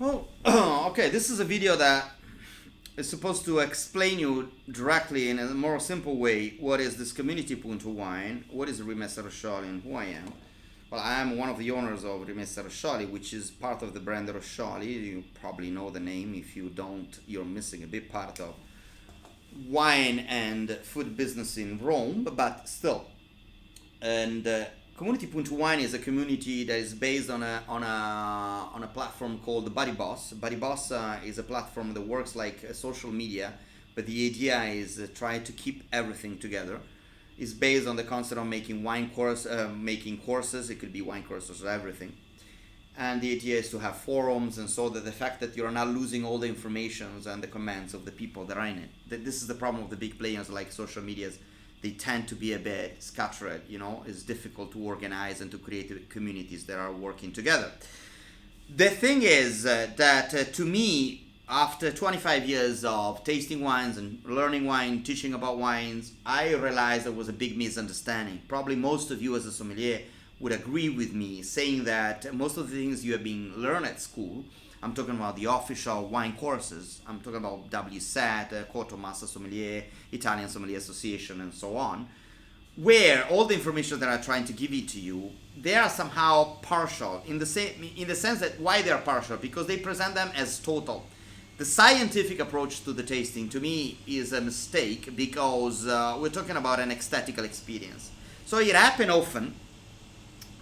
Well, okay, this is a video that is supposed to explain you directly in a more simple way what is this Community.wine, what is Rimessa Roscioli, and who I am. Well, I am one of the owners of Rimessa Roscioli, which is part of the brand Roscioli. You probably know the name. If you don't, you're missing a big part of wine and food business in Rome, but still. And Community.wine is a community that is based on a platform called Buddy Boss. Buddy Boss is a platform that works like social media, but the idea is try to keep everything together. It's based on the concept of making making courses. It could be wine courses or everything. And the idea is to have forums, and so that the fact that you're not losing all the informations and the comments of the people that are in it. This is the problem of the big players like social medias. They tend to be a bit scattered, it's difficult to organize and to create communities that are working together. The thing is that to me, after 25 years of tasting wines and learning wine, teaching about wines, I realized there was a big misunderstanding. Probably most of you as a sommelier would agree with me saying that most of the things you have been learned at school, I'm talking about the official wine courses, I'm talking about WSET, Corto Master Sommelier, Italian Sommelier Association, and so on, where all the information that I'm trying to give it to you, they are somehow partial, in the sense that why they are partial, because they present them as total. The scientific approach to the tasting, to me, is a mistake, because we're talking about an aesthetical experience. So it happens often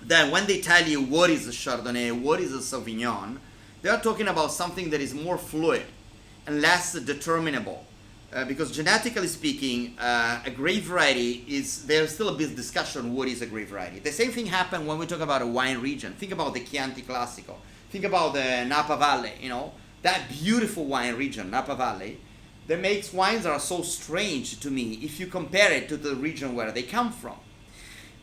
that when they tell you what is a Chardonnay, what is a Sauvignon, they are talking about something that is more fluid and less determinable. Because genetically speaking, a grape variety there's still a big discussion what is a grape variety. The same thing happened when we talk about a wine region. Think about the Chianti Classico. Think about the Napa Valley, that beautiful wine region, Napa Valley, that makes wines that are so strange to me if you compare it to the region where they come from.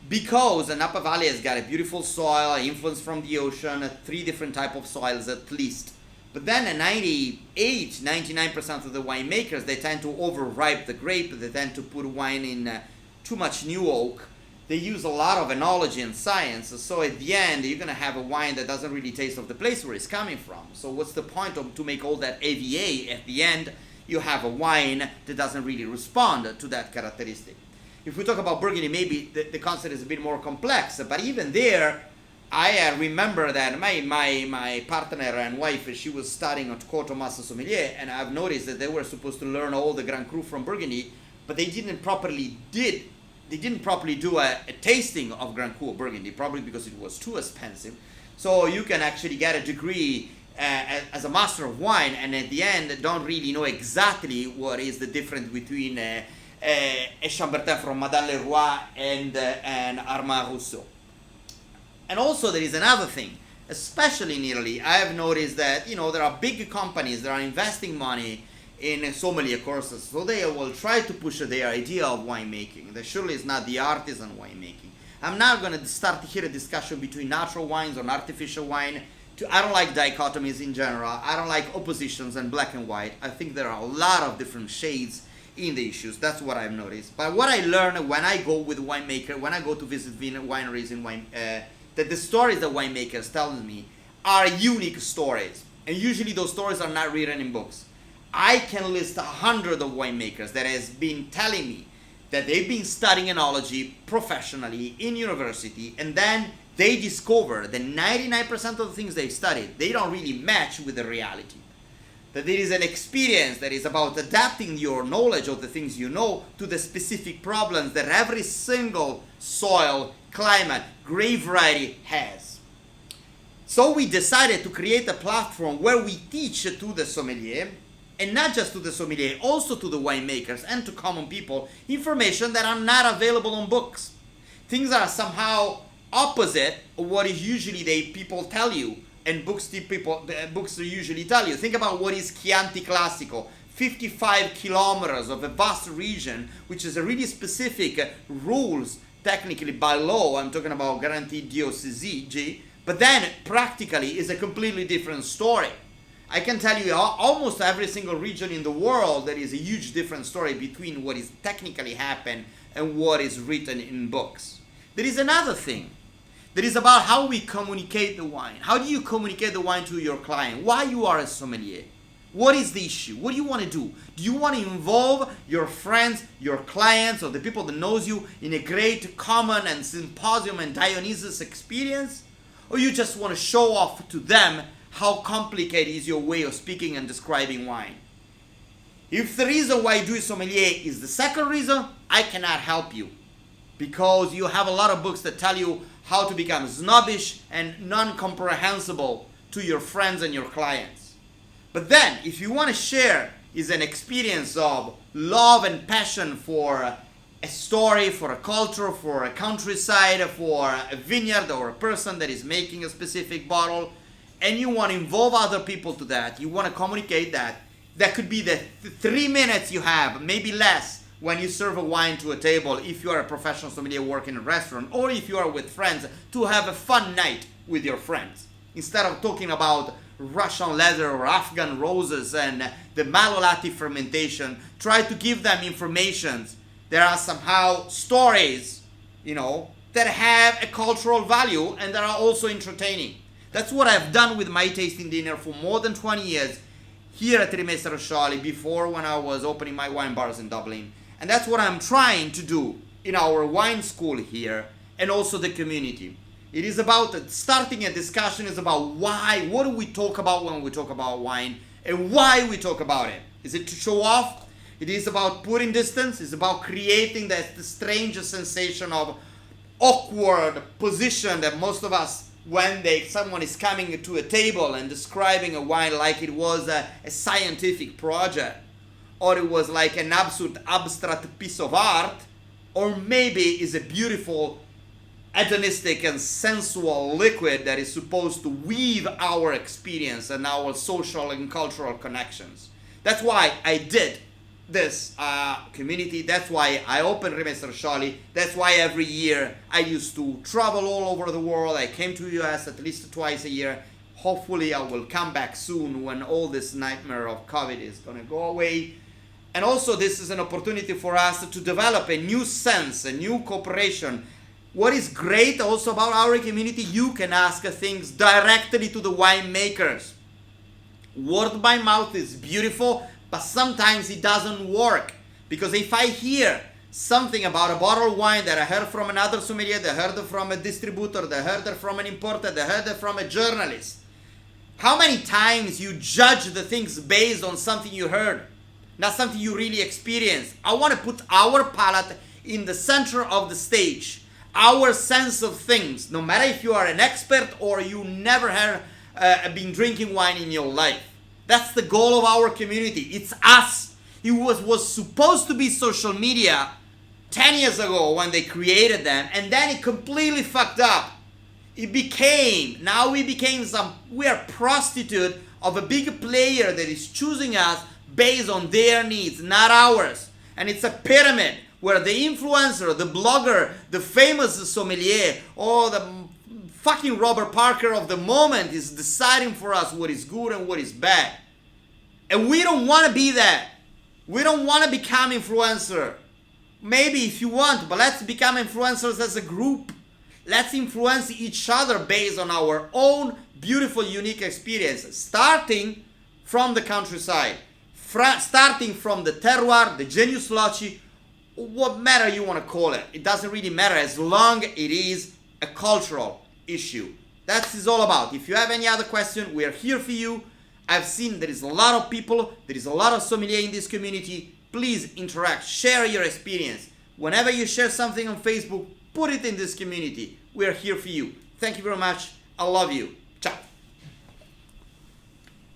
Because the Napa Valley has got a beautiful soil, influence from the ocean, 3 different types of soils at least. But then 99% of the winemakers, they tend to overripe the grape, they tend to put wine in too much new oak. They use a lot of enology and science, so at the end you're going to have a wine that doesn't really taste of the place where it's coming from. So what's the point to make all that AVA? At the end you have a wine that doesn't really respond to that characteristic. If we talk about Burgundy, maybe the concept is a bit more complex, but even there, I remember that my partner and wife, she was studying at Corto Master Sommelier, and I've noticed that they were supposed to learn all the Grand Cru from Burgundy, but they didn't properly do a tasting of Grand Cru Burgundy, probably because it was too expensive. So you can actually get a degree as a master of wine, and at the end don't really know exactly what is the difference between a Chambertin from Madame Leroy and Armand Rousseau. And also there is another thing, especially in Italy, I have noticed that there are big companies that are investing money in sommelier courses, so they will try to push their idea of winemaking. That surely is not the artisan winemaking. I'm not going to start here a discussion between natural wines and artificial wine. I don't like dichotomies in general. I don't like oppositions and black and white. I think there are a lot of different shades in the issues. That's what I've noticed. But what I learn when I go with winemaker, when I go to visit wineries in that the stories that winemakers tell me are unique stories, and usually those stories are not written in books. I can list 100 of winemakers that has been telling me that they've been studying enology professionally in university, and then they discover that 99% of the things they studied, they don't really match with the reality. That there is an experience that is about adapting your knowledge of the things you know to the specific problems that every single soil, climate, grape variety has. So we decided to create a platform where we teach to the sommelier, and not just to the sommelier, also to the winemakers and to common people, information that are not available on books. Things that are somehow opposite of what is usually people tell you, and books usually tell you. Think about what is Chianti Classico, 55 kilometers of a vast region, which is a really specific rules, technically by law. I'm talking about guaranteed DOCG, but then practically is a completely different story. I can tell you almost every single region in the world, there is a huge different story between what is technically happened and what is written in books. There is another thing. That is about how we communicate the wine. How do you communicate the wine to your client? Why you are a sommelier? What is the issue? What do you want to do? Do you want to involve your friends, your clients, or the people that knows you in a great common and symposium and Dionysus experience? Or you just want to show off to them how complicated is your way of speaking and describing wine? If the reason why you do sommelier is the second reason, I cannot help you. Because you have a lot of books that tell you how to become snobbish and non-comprehensible to your friends and your clients. But then, if you want to share is an experience of love and passion for a story, for a culture, for a countryside, for a vineyard or a person that is making a specific bottle, and you want to involve other people to that, you want to communicate that, that could be the 3 minutes you have, maybe less, when you serve a wine to a table, if you are a professional sommelier working in a restaurant, or if you are with friends, to have a fun night with your friends. Instead of talking about Russian leather or Afghan roses and the malolati fermentation, try to give them information. There are somehow stories, that have a cultural value and that are also entertaining. That's what I've done with my tasting dinner for more than 20 years here at Rimessa Roscioli, before when I was opening my wine bars in Dublin. And that's what I'm trying to do in our wine school here and also the community. It is about starting a discussion is about why, what do we talk about when we talk about wine and why we talk about it. Is it to show off? It is about putting distance. It's about creating the strange sensation of awkward position that most of us, when someone is coming to a table and describing a wine like it was a scientific project, or it was like an absolute abstract piece of art, or maybe is a beautiful hedonistic and sensual liquid that is supposed to weave our experience and our social and cultural connections. That's why I did this community. That's why I opened Rimessa Roscioli. That's why every year I used to travel all over the world. I came to the US at least twice a year. Hopefully I will come back soon when all this nightmare of COVID is going to go away. And also this is an opportunity for us to develop a new sense, a new cooperation. What is great also about our community, you can ask things directly to the winemakers. Word by mouth is beautiful, but sometimes it doesn't work. Because if I hear something about a bottle of wine that I heard from another sommelier, that I heard from a distributor, that I heard it from an importer, that I heard it from a journalist, how many times you judge the things based on something you heard, not something you really experienced? I want to put our palate in the center of the stage. Our sense of things, no matter if you are an expert or you never have been drinking wine in your life. That's the goal of our community. It's us. It was supposed to be social media 10 years ago when they created them, and then it completely fucked up. We became we are prostitute of a big player that is choosing us based on their needs, not ours. And it's a pyramid where the influencer, the blogger, the famous sommelier, or the fucking Robert Parker of the moment is deciding for us what is good and what is bad. And we don't want to be that. We don't want to become influencer. Maybe if you want, but let's become influencers as a group. Let's influence each other based on our own beautiful, unique experience, starting from the countryside, starting from the terroir, the genius loci, what matter you want to call it. It doesn't really matter as long it is a cultural issue. That is all about. If you have any other question, we are here for you. I've seen there is a lot of people, there is a lot of sommelier in this community. Please interact, share your experience. Whenever you share something on Facebook, put it in this community. We are here for you. Thank you very much. I love you.